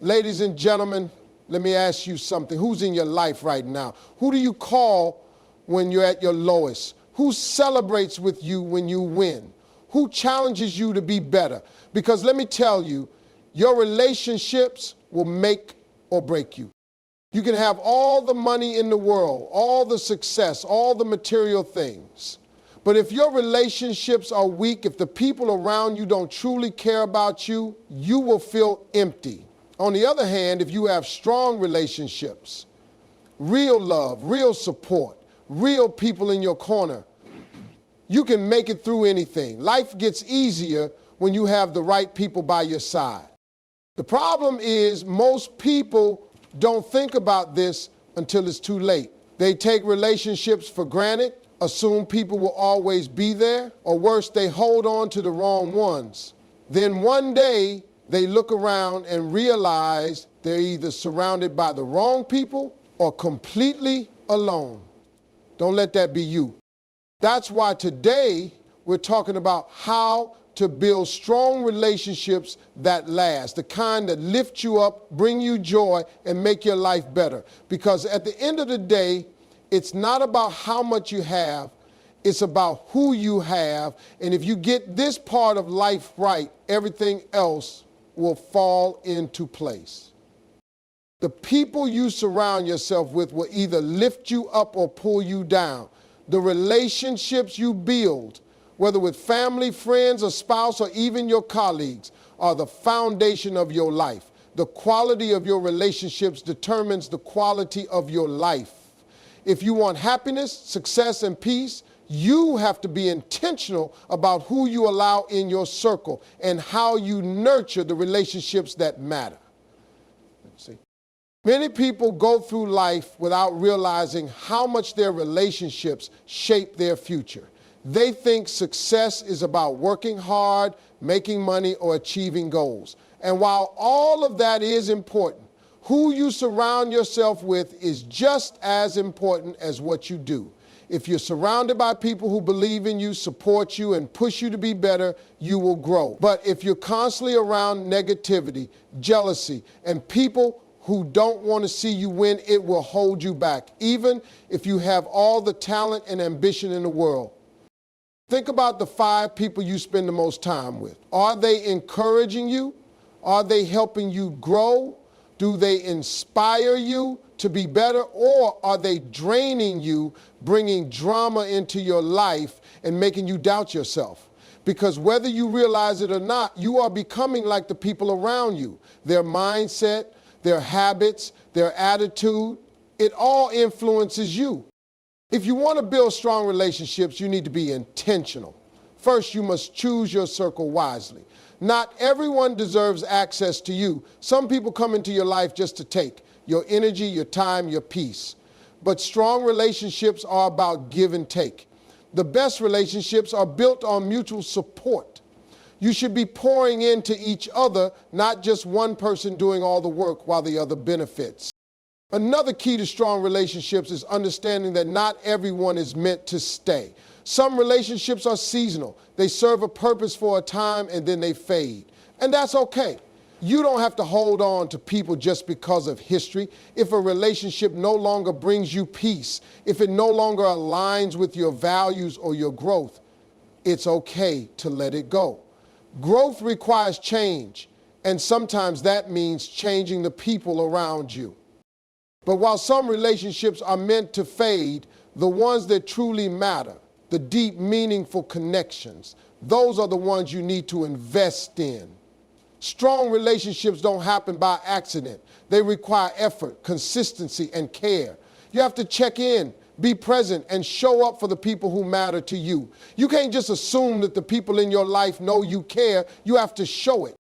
Ladies and gentlemen, let me ask you something. Who's in your life right now? Who do you call when you're at your lowest? Who celebrates with you when you win? Who challenges you to be better? Because let me tell you, your relationships will make or break you. You can have all the money in the world, all the success, all the material things. But if your relationships are weak, if the people around you don't truly care about you, you will feel empty. On the other hand, if you have strong relationships, real love, real support, real people in your corner, you can make it through anything. Life gets easier when you have the right people by your side. The problem is most people don't think about this until it's too late. They take relationships for granted, assume people will always be there, or worse, they hold on to the wrong ones. Then one day, they look around and realize they're either surrounded by the wrong people or completely alone. Don't let that be you. That's why today we're talking about how to build strong relationships that last, the kind that lift you up, bring you joy, and make your life better. Because at the end of the day, it's not about how much you have, it's about who you have. And if you get this part of life right, everything else will fall into place. The people you surround yourself with will either lift you up or pull you down. The relationships you build, whether with family, friends, or spouse, or even your colleagues, are the foundation of your life. The quality of your relationships determines the quality of your life. If you want happiness, success, and peace, you have to be intentional about who you allow in your circle and how you nurture the relationships that matter. See? Many people go through life without realizing how much their relationships shape their future. They think success is about working hard, making money, or achieving goals. And while all of that is important, who you surround yourself with is just as important as what you do. If you're surrounded by people who believe in you, support you, and push you to be better, you will grow. But if you're constantly around negativity, jealousy, and people who don't want to see you win, it will hold you back, even if you have all the talent and ambition in the world. Think about the 5 people you spend the most time with. Are they encouraging you? Are they helping you grow? Do they inspire you to be better, or are they draining you, bringing drama into your life and making you doubt yourself? Because whether you realize it or not, you are becoming like the people around you. Their mindset, their habits, their attitude, it all influences you. If you want to build strong relationships, you need to be intentional. First, you must choose your circle wisely. Not everyone deserves access to you. Some people come into your life just to take your energy, your time, your peace. But strong relationships are about give and take. The best relationships are built on mutual support. You should be pouring into each other, not just one person doing all the work while the other benefits. Another key to strong relationships is understanding that not everyone is meant to stay. Some relationships are seasonal. They serve a purpose for a time and then they fade. And that's okay. You don't have to hold on to people just because of history. If a relationship no longer brings you peace, if it no longer aligns with your values or your growth, it's okay to let it go. Growth requires change, and sometimes that means changing the people around you. But while some relationships are meant to fade, the ones that truly matter, the deep, meaningful connections, those are the ones you need to invest in. Strong relationships don't happen by accident. They require effort, consistency, and care. You have to check in, be present, and show up for the people who matter to you. You can't just assume that the people in your life know you care. You have to show it.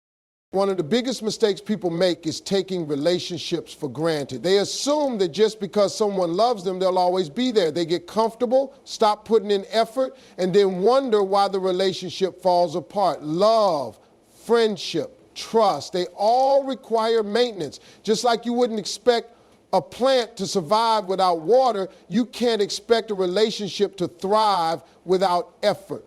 One of the biggest mistakes people make is taking relationships for granted. They assume that just because someone loves them, they'll always be there. They get comfortable, stop putting in effort, and then wonder why the relationship falls apart. Love, friendship, trust, they all require maintenance. Just like you wouldn't expect a plant to survive without water, you can't expect a relationship to thrive without effort.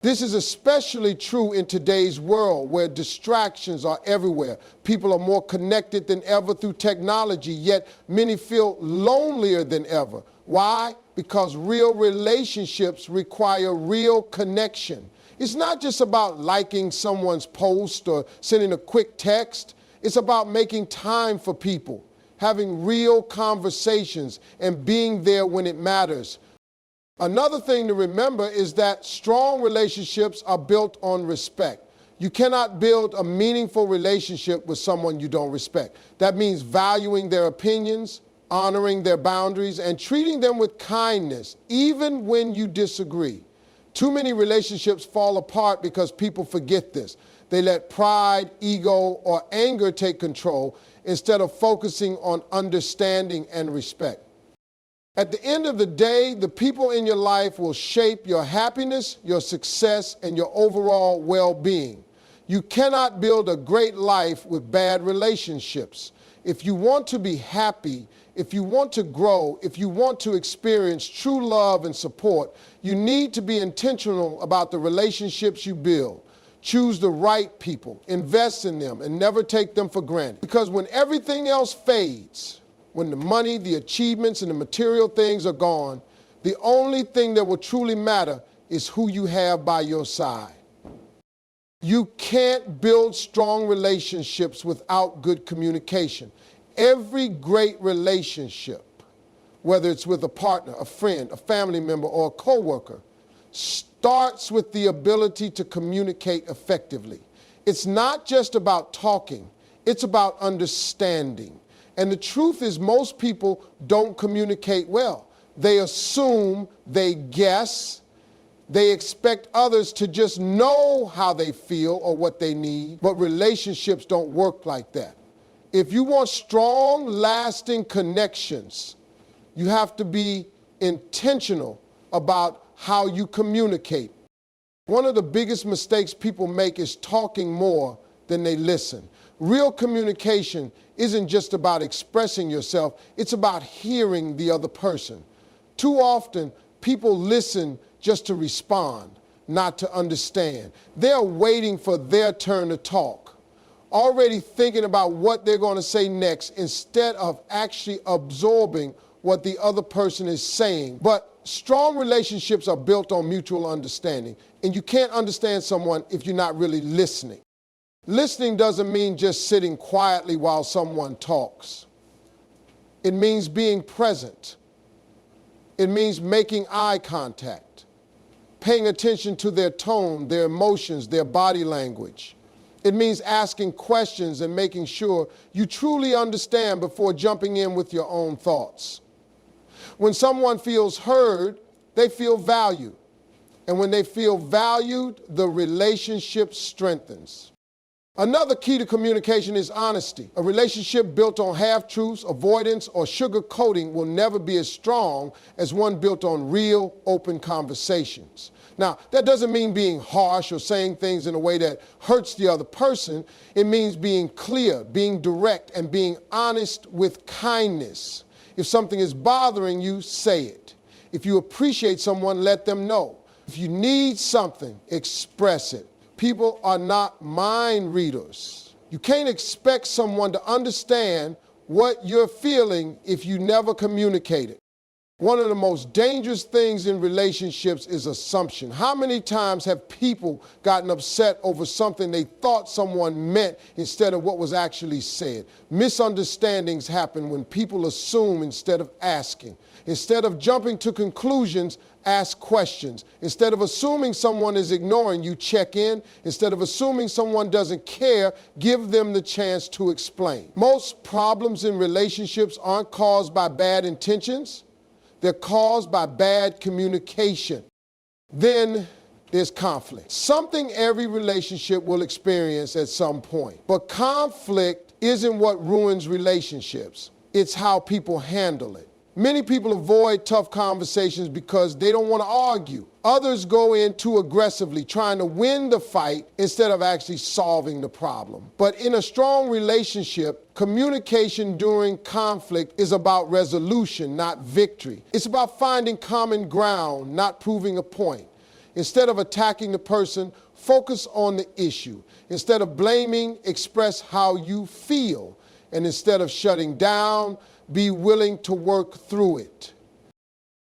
This is especially true in today's world where distractions are everywhere. People are more connected than ever through technology, yet many feel lonelier than ever. Why? Because real relationships require real connection. It's not just about liking someone's post or sending a quick text. It's about making time for people, having real conversations, and being there when it matters. Another thing to remember is that strong relationships are built on respect. You cannot build a meaningful relationship with someone you don't respect. That means valuing their opinions, honoring their boundaries, and treating them with kindness, even when you disagree. Too many relationships fall apart because people forget this. They let pride, ego, or anger take control instead of focusing on understanding and respect. At the end of the day, the people in your life will shape your happiness, your success, and your overall well-being. You cannot build a great life with bad relationships. If you want to be happy, if you want to grow, if you want to experience true love and support, you need to be intentional about the relationships you build. Choose the right people, invest in them, and never take them for granted. Because when everything else fades, when the money, the achievements, and the material things are gone, the only thing that will truly matter is who you have by your side. You can't build strong relationships without good communication. Every great relationship, whether it's with a partner, a friend, a family member, or a coworker, starts with the ability to communicate effectively. It's not just about talking, it's about understanding. And the truth is, most people don't communicate well. They assume, they guess, they expect others to just know how they feel or what they need, but relationships don't work like that. If you want strong, lasting connections, you have to be intentional about how you communicate. One of the biggest mistakes people make is talking more than they listen. Real communication isn't just about expressing yourself, it's about hearing the other person. Too often, people listen just to respond, not to understand. They're waiting for their turn to talk, already thinking about what they're going to say next instead of actually absorbing what the other person is saying. But strong relationships are built on mutual understanding, and you can't understand someone if you're not really listening. Listening doesn't mean just sitting quietly while someone talks. It means being present. It means making eye contact, paying attention to their tone, their emotions, their body language. It means asking questions and making sure you truly understand before jumping in with your own thoughts. When someone feels heard, they feel valued. And when they feel valued, the relationship strengthens. Another key to communication is honesty. A relationship built on half-truths, avoidance, or sugar-coating will never be as strong as one built on real, open conversations. Now, that doesn't mean being harsh or saying things in a way that hurts the other person. It means being clear, being direct, and being honest with kindness. If something is bothering you, say it. If you appreciate someone, let them know. If you need something, express it. People are not mind readers. You can't expect someone to understand what you're feeling if you never communicate it. One of the most dangerous things in relationships is assumption. How many times have people gotten upset over something they thought someone meant instead of what was actually said? Misunderstandings happen when people assume instead of asking. Instead of jumping to conclusions, ask questions. Instead of assuming someone is ignoring you, check in. Instead of assuming someone doesn't care, give them the chance to explain. Most problems in relationships aren't caused by bad intentions. They're caused by bad communication. Then there's conflict. Something every relationship will experience at some point. But conflict isn't what ruins relationships. It's how people handle it. Many people avoid tough conversations because they don't want to argue. Others go in too aggressively, trying to win the fight instead of actually solving the problem. But in a strong relationship, communication during conflict is about resolution, not victory. It's about finding common ground, not proving a point. Instead of attacking the person, focus on the issue. Instead of blaming, express how you feel. And instead of shutting down, be willing to work through it.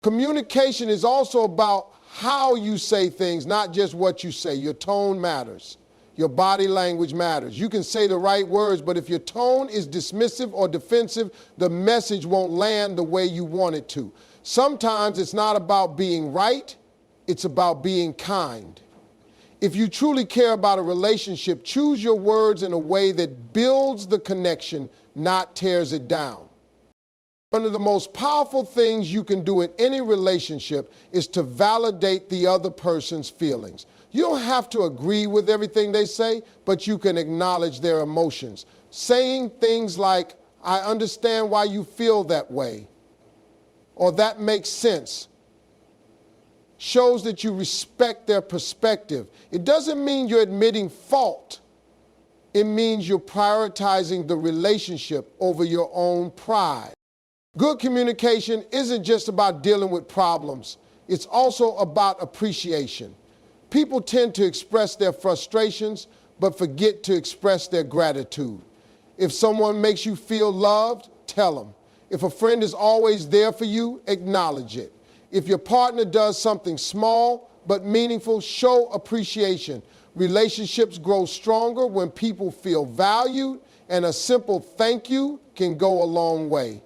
Communication is also about how you say things, not just what you say. Your tone matters. Your body language matters. You can say the right words, but if your tone is dismissive or defensive, the message won't land the way you want it to. Sometimes it's not about being right, it's about being kind. If you truly care about a relationship, choose your words in a way that builds the connection, not tears it down. One of the most powerful things you can do in any relationship is to validate the other person's feelings. You don't have to agree with everything they say, but you can acknowledge their emotions. Saying things like, "I understand why you feel that way," or "that makes sense," shows that you respect their perspective. It doesn't mean you're admitting fault. It means you're prioritizing the relationship over your own pride. Good communication isn't just about dealing with problems. It's also about appreciation. People tend to express their frustrations, but forget to express their gratitude. If someone makes you feel loved, tell them. If a friend is always there for you, acknowledge it. If your partner does something small but meaningful, show appreciation. Relationships grow stronger when people feel valued, and a simple thank you can go a long way.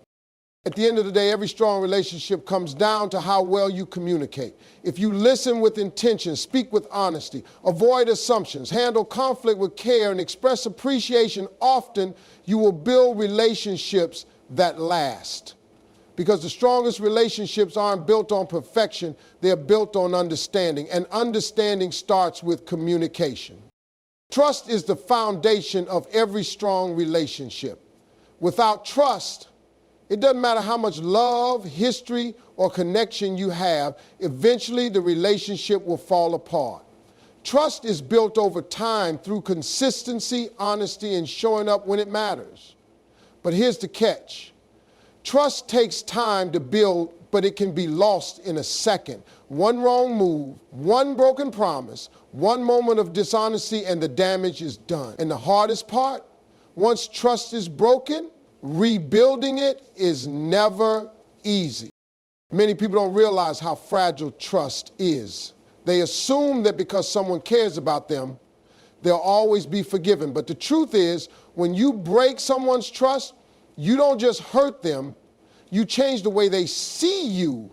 At the end of the day, every strong relationship comes down to how well you communicate. If you listen with intention, speak with honesty, avoid assumptions, handle conflict with care, and express appreciation often, you will build relationships that last. Because the strongest relationships aren't built on perfection, they're built on understanding, and understanding starts with communication. Trust is the foundation of every strong relationship. Without trust, it doesn't matter how much love, history, or connection you have, eventually the relationship will fall apart. Trust is built over time through consistency, honesty, and showing up when it matters. But here's the catch. Trust takes time to build, but it can be lost in a second. One wrong move, one broken promise, one moment of dishonesty, and the damage is done. And the hardest part, once trust is broken, rebuilding it is never easy. Many people don't realize how fragile trust is. They assume that because someone cares about them, they'll always be forgiven. But the truth is, when you break someone's trust, you don't just hurt them, you change the way they see you.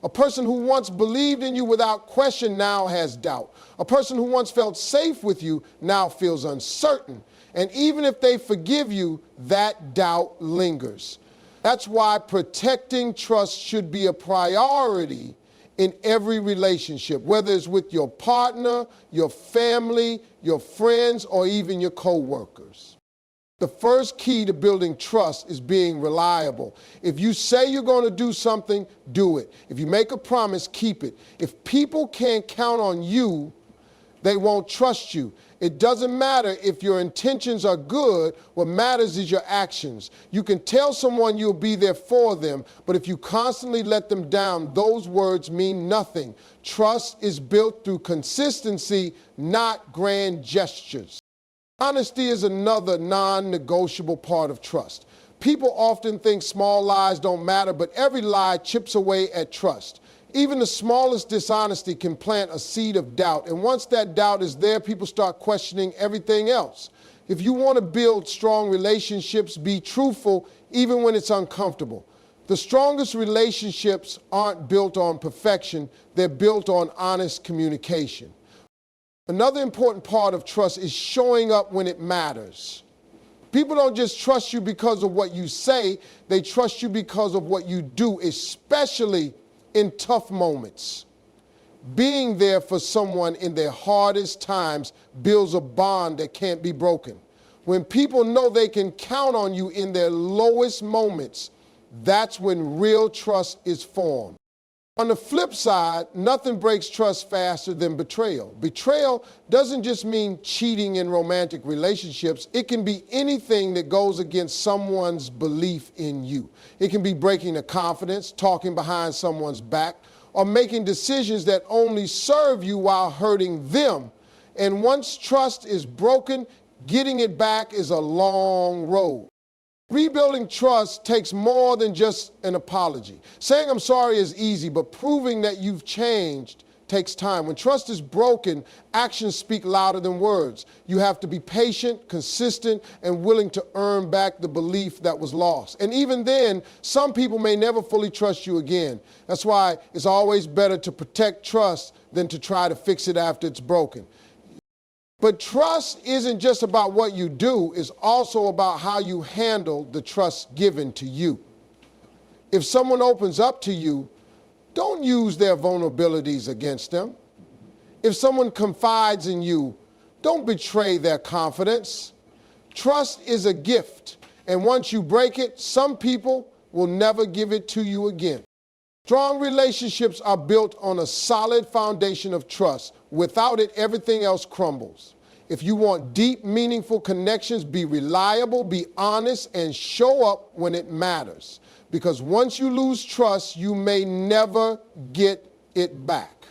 A person who once believed in you without question now has doubt. A person who once felt safe with you now feels uncertain. And even if they forgive you, that doubt lingers. That's why protecting trust should be a priority in every relationship, whether it's with your partner, your family, your friends, or even your co-workers. The first key to building trust is being reliable. If you say you're going to do something, do it. If you make a promise, keep it. If people can't count on you, they won't trust you. It doesn't matter if your intentions are good. What matters is your actions. You can tell someone you'll be there for them, but if you constantly let them down, those words mean nothing. Trust is built through consistency, not grand gestures. Honesty is another non-negotiable part of trust. People often think small lies don't matter, but every lie chips away at trust. Even the smallest dishonesty can plant a seed of doubt, and once that doubt is there, people start questioning everything else. If you want to build strong relationships, be truthful even when it's uncomfortable. The strongest relationships aren't built on perfection, they're built on honest communication. Another important part of trust is showing up when it matters. People don't just trust you because of what you say, they trust you because of what you do, especially in tough moments. Being there for someone in their hardest times builds a bond that can't be broken. When people know they can count on you in their lowest moments, that's when real trust is formed. On the flip side, nothing breaks trust faster than betrayal. Betrayal doesn't just mean cheating in romantic relationships. It can be anything that goes against someone's belief in you. It can be breaking the confidence, talking behind someone's back, or making decisions that only serve you while hurting them. And once trust is broken, getting it back is a long road. Rebuilding trust takes more than just an apology. Saying I'm sorry is easy, but proving that you've changed takes time. When trust is broken, actions speak louder than words. You have to be patient, consistent, and willing to earn back the belief that was lost. And even then, some people may never fully trust you again. That's why it's always better to protect trust than to try to fix it after it's broken. But trust isn't just about what you do, it's also about how you handle the trust given to you. If someone opens up to you, don't use their vulnerabilities against them. If someone confides in you, don't betray their confidence. Trust is a gift, and once you break it, some people will never give it to you again. Strong relationships are built on a solid foundation of trust. Without it, everything else crumbles. If you want deep, meaningful connections, be reliable, be honest, and show up when it matters. Because once you lose trust, you may never get it back.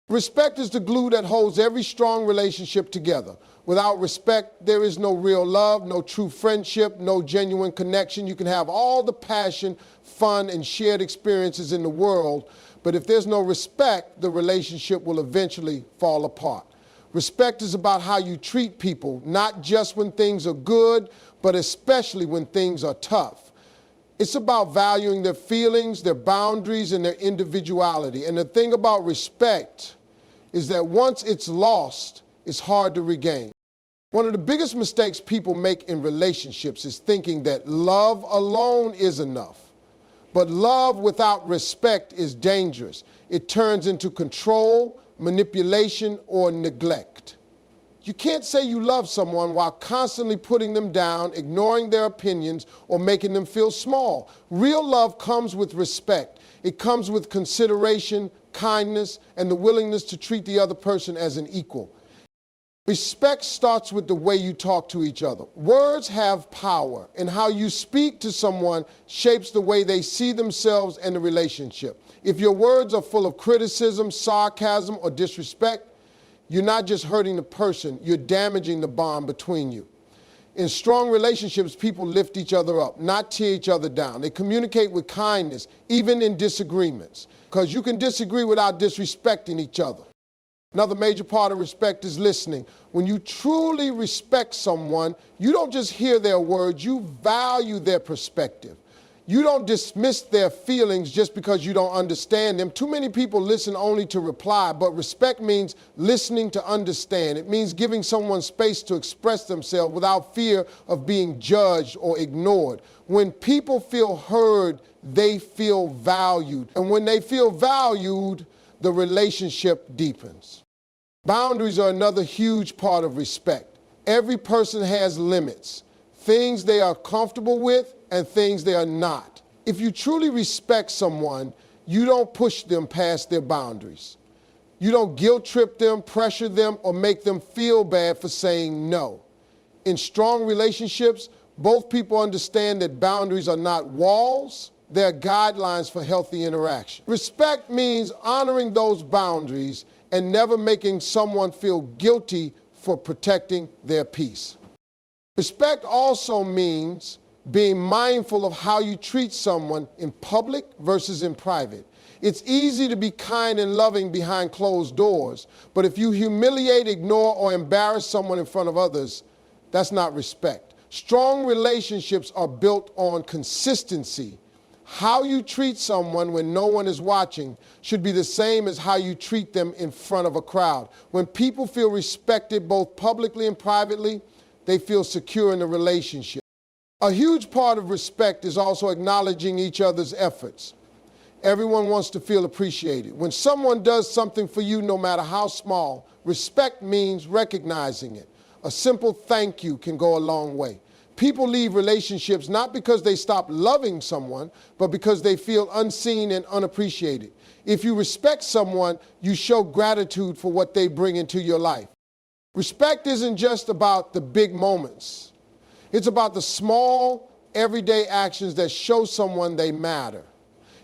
Respect is the glue that holds every strong relationship together. Without respect, there is no real love, no true friendship, no genuine connection. You can have all the passion, fun, and shared experiences in the world, but if there's no respect, the relationship will eventually fall apart. Respect is about how you treat people, not just when things are good, but especially when things are tough. It's about valuing their feelings, their boundaries, and their individuality. And the thing about respect is that once it's lost, it's hard to regain. One of the biggest mistakes people make in relationships is thinking that love alone is enough. But love without respect is dangerous. It turns into control, manipulation, or neglect. You can't say you love someone while constantly putting them down, ignoring their opinions, or making them feel small. Real love comes with respect. It comes with consideration, kindness, and the willingness to treat the other person as an equal. Respect starts with the way you talk to each other. Words have power, and how you speak to someone shapes the way they see themselves and the relationship. If your words are full of criticism, sarcasm, or disrespect, you're not just hurting the person, you're damaging the bond between you. In strong relationships, people lift each other up, not tear each other down. They communicate with kindness, even in disagreements, because you can disagree without disrespecting each other. Another major part of respect is listening. When you truly respect someone, you don't just hear their words, you value their perspective. You don't dismiss their feelings just because you don't understand them. Too many people listen only to reply, but respect means listening to understand. It means giving someone space to express themselves without fear of being judged or ignored. When people feel heard, they feel valued. And when they feel valued, the relationship deepens. Boundaries are another huge part of respect. Every person has limits, things they are comfortable with and things they are not. If you truly respect someone, you don't push them past their boundaries. You don't guilt trip them, pressure them, or make them feel bad for saying no. In strong relationships, both people understand that boundaries are not walls, they're guidelines for healthy interaction. Respect means honoring those boundaries and never making someone feel guilty for protecting their peace. Respect also means being mindful of how you treat someone in public versus in private. It's easy to be kind and loving behind closed doors, but if you humiliate, ignore, or embarrass someone in front of others, that's not respect. Strong relationships are built on consistency. How you treat someone when no one is watching should be the same as how you treat them in front of a crowd. When people feel respected both publicly and privately, they feel secure in the relationship. A huge part of respect is also acknowledging each other's efforts. Everyone wants to feel appreciated. When someone does something for you, no matter how small, respect means recognizing it. A simple thank you can go a long way. People leave relationships not because they stop loving someone, but because they feel unseen and unappreciated. If you respect someone, you show gratitude for what they bring into your life. Respect isn't just about the big moments. It's about the small, everyday actions that show someone they matter.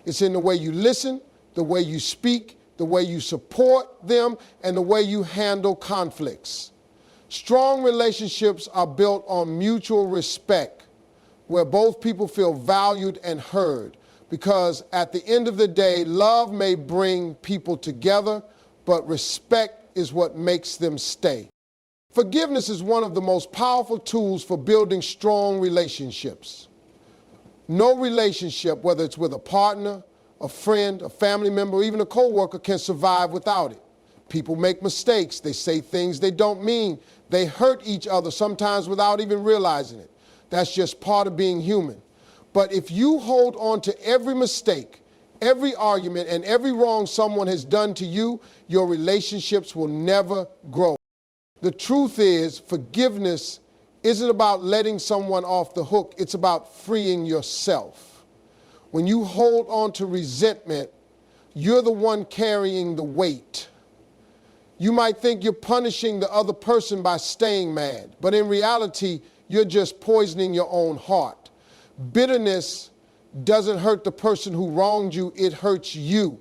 It's in the way you listen, the way you speak, the way you support them, and the way you handle conflicts. Strong relationships are built on mutual respect, where both people feel valued and heard. Because at the end of the day, love may bring people together, but respect is what makes them stay. Forgiveness is one of the most powerful tools for building strong relationships. No relationship, whether it's with a partner, a friend, a family member, or even a coworker, can survive without it. People make mistakes. They say things they don't mean. They hurt each other, sometimes without even realizing it. That's just part of being human. But if you hold on to every mistake, every argument, and every wrong someone has done to you, your relationships will never grow. The truth is, forgiveness isn't about letting someone off the hook. It's about freeing yourself. When you hold on to resentment, you're the one carrying the weight. You might think you're punishing the other person by staying mad, but in reality, you're just poisoning your own heart. Bitterness doesn't hurt the person who wronged you, it hurts you.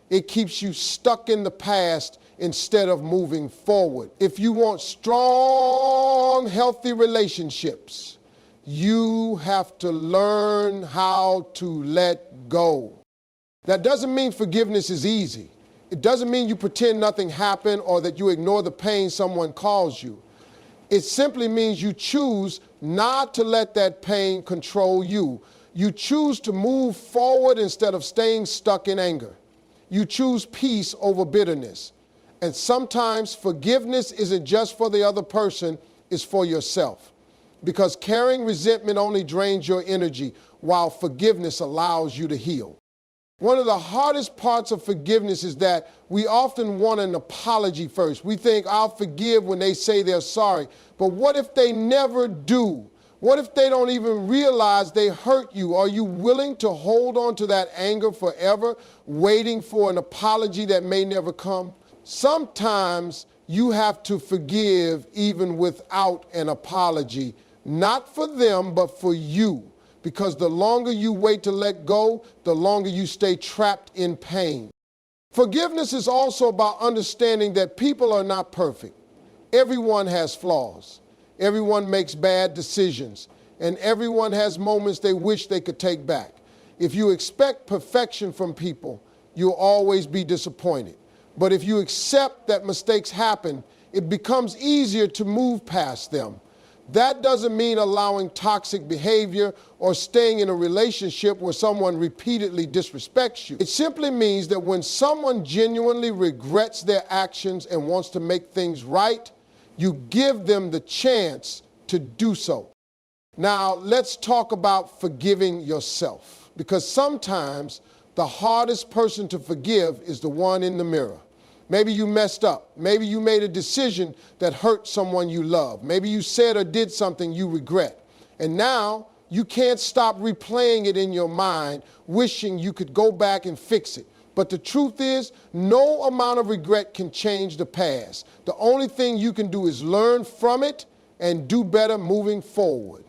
It keeps you stuck in the past instead of moving forward. If you want strong, healthy relationships, you have to learn how to let go. That doesn't mean forgiveness is easy. It doesn't mean you pretend nothing happened or that you ignore the pain someone caused you. It simply means you choose not to let that pain control you. You choose to move forward instead of staying stuck in anger. You choose peace over bitterness. And sometimes forgiveness isn't just for the other person, it's for yourself. Because carrying resentment only drains your energy, while forgiveness allows you to heal. One of the hardest parts of forgiveness is that we often want an apology first. We think, I'll forgive when they say they're sorry. But what if they never do? What if they don't even realize they hurt you? Are you willing to hold on to that anger forever, waiting for an apology that may never come? Sometimes you have to forgive even without an apology, not for them, but for you. Because the longer you wait to let go, the longer you stay trapped in pain. Forgiveness is also about understanding that people are not perfect. Everyone has flaws. Everyone makes bad decisions. And everyone has moments they wish they could take back. If you expect perfection from people, you'll always be disappointed. But if you accept that mistakes happen, it becomes easier to move past them. That doesn't mean allowing toxic behavior or staying in a relationship where someone repeatedly disrespects you. It simply means that when someone genuinely regrets their actions and wants to make things right, you give them the chance to do so. Now, let's talk about forgiving yourself, because sometimes the hardest person to forgive is the one in the mirror. Maybe you messed up. Maybe you made a decision that hurt someone you love. Maybe you said or did something you regret. And now you can't stop replaying it in your mind, wishing you could go back and fix it. But the truth is, no amount of regret can change the past. The only thing you can do is learn from it and do better moving forward.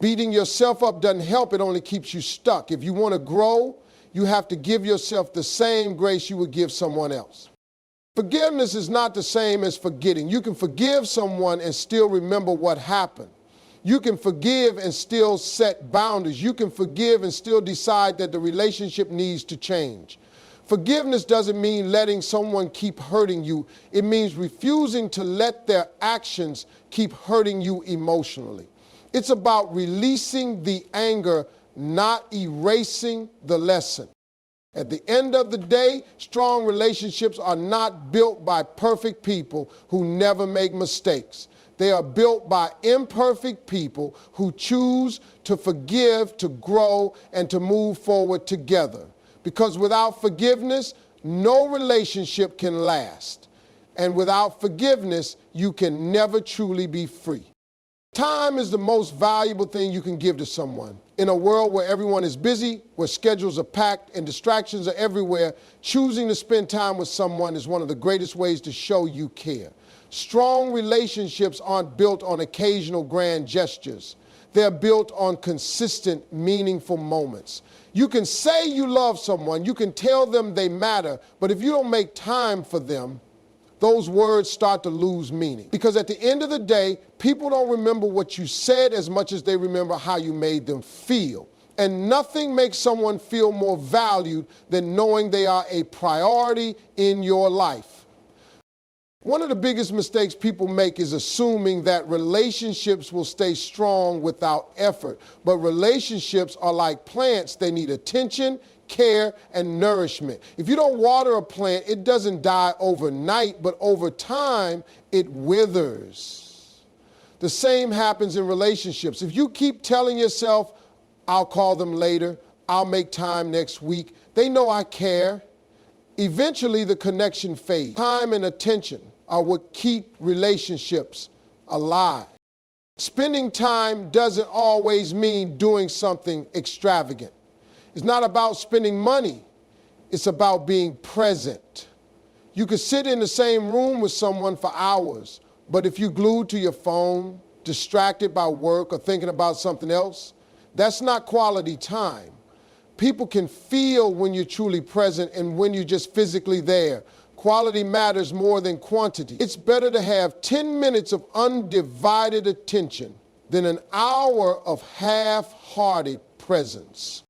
Beating yourself up doesn't help, it only keeps you stuck. If you want to grow, you have to give yourself the same grace you would give someone else. Forgiveness is not the same as forgetting. You can forgive someone and still remember what happened. You can forgive and still set boundaries. You can forgive and still decide that the relationship needs to change. Forgiveness doesn't mean letting someone keep hurting you. It means refusing to let their actions keep hurting you emotionally. It's about releasing the anger, not erasing the lesson. At the end of the day, strong relationships are not built by perfect people who never make mistakes. They are built by imperfect people who choose to forgive, to grow, and to move forward together. Because without forgiveness, no relationship can last. And without forgiveness, you can never truly be free. Time is the most valuable thing you can give to someone. In a world where everyone is busy, where schedules are packed and distractions are everywhere, choosing to spend time with someone is one of the greatest ways to show you care. Strong relationships aren't built on occasional grand gestures. They're built on consistent, meaningful moments. You can say you love someone, you can tell them they matter, but if you don't make time for them, those words start to lose meaning. Because at the end of the day, people don't remember what you said as much as they remember how you made them feel. And nothing makes someone feel more valued than knowing they are a priority in your life. One of the biggest mistakes people make is assuming that relationships will stay strong without effort. But relationships are like plants. They need attention, care, and nourishment. If you don't water a plant, it doesn't die overnight, but over time, it withers. The same happens in relationships. If you keep telling yourself, I'll call them later, I'll make time next week, they know I care, eventually the connection fades. Time and attention are what keep relationships alive. Spending time doesn't always mean doing something extravagant. It's not about spending money. It's about being present. You could sit in the same room with someone for hours, but if you're glued to your phone, distracted by work or thinking about something else, that's not quality time. People can feel when you're truly present and when you're just physically there. Quality matters more than quantity. It's better to have 10 minutes of undivided attention than an hour of half-hearted presence.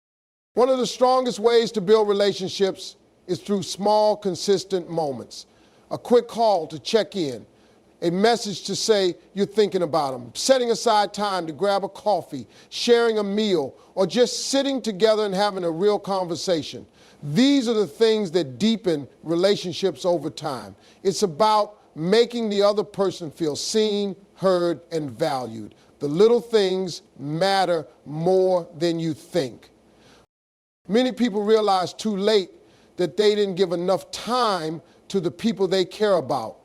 One of the strongest ways to build relationships is through small, consistent moments. A quick call to check in, a message to say you're thinking about them, setting aside time to grab a coffee, sharing a meal, or just sitting together and having a real conversation. These are the things that deepen relationships over time. It's about making the other person feel seen, heard, and valued. The little things matter more than you think. Many people realize too late that they didn't give enough time to the people they care about.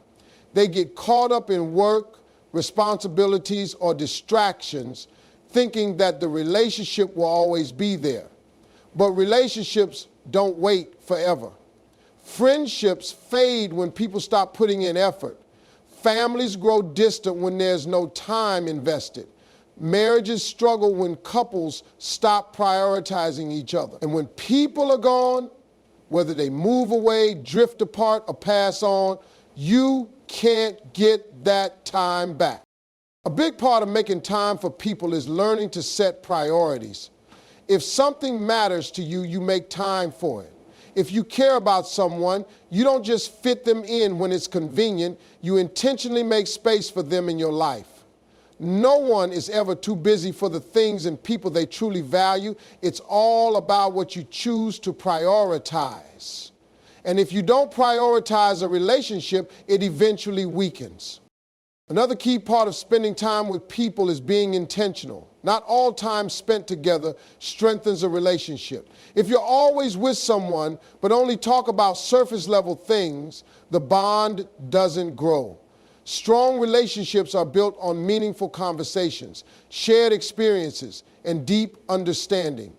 They get caught up in work, responsibilities, or distractions, thinking that the relationship will always be there. But relationships don't wait forever. Friendships fade when people stop putting in effort. Families grow distant when there's no time invested. Marriages struggle when couples stop prioritizing each other. And when people are gone, whether they move away, drift apart, or pass on, you can't get that time back. A big part of making time for people is learning to set priorities. If something matters to you, you make time for it. If you care about someone, you don't just fit them in when it's convenient, you intentionally make space for them in your life. No one is ever too busy for the things and people they truly value. It's all about what you choose to prioritize. And if you don't prioritize a relationship, it eventually weakens. Another key part of spending time with people is being intentional. Not all time spent together strengthens a relationship. If you're always with someone but only talk about surface level things, the bond doesn't grow. Strong relationships are built on meaningful conversations, shared experiences, and deep understanding.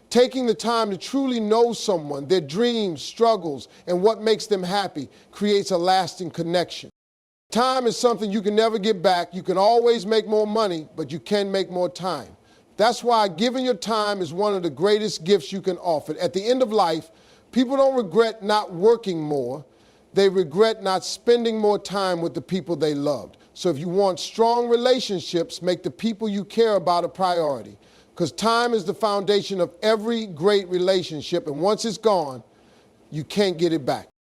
Taking the time to truly know someone, their dreams, struggles, and what makes them happy creates a lasting connection. Time is something you can never get back. You can always make more money, but you can make more time. That's why giving your time is one of the greatest gifts you can offer. At the end of life, people don't regret not working more. They regret not spending more time with the people they loved. So if you want strong relationships, make the people you care about a priority. Because time is the foundation of every great relationship, and once it's gone, you can't get it back.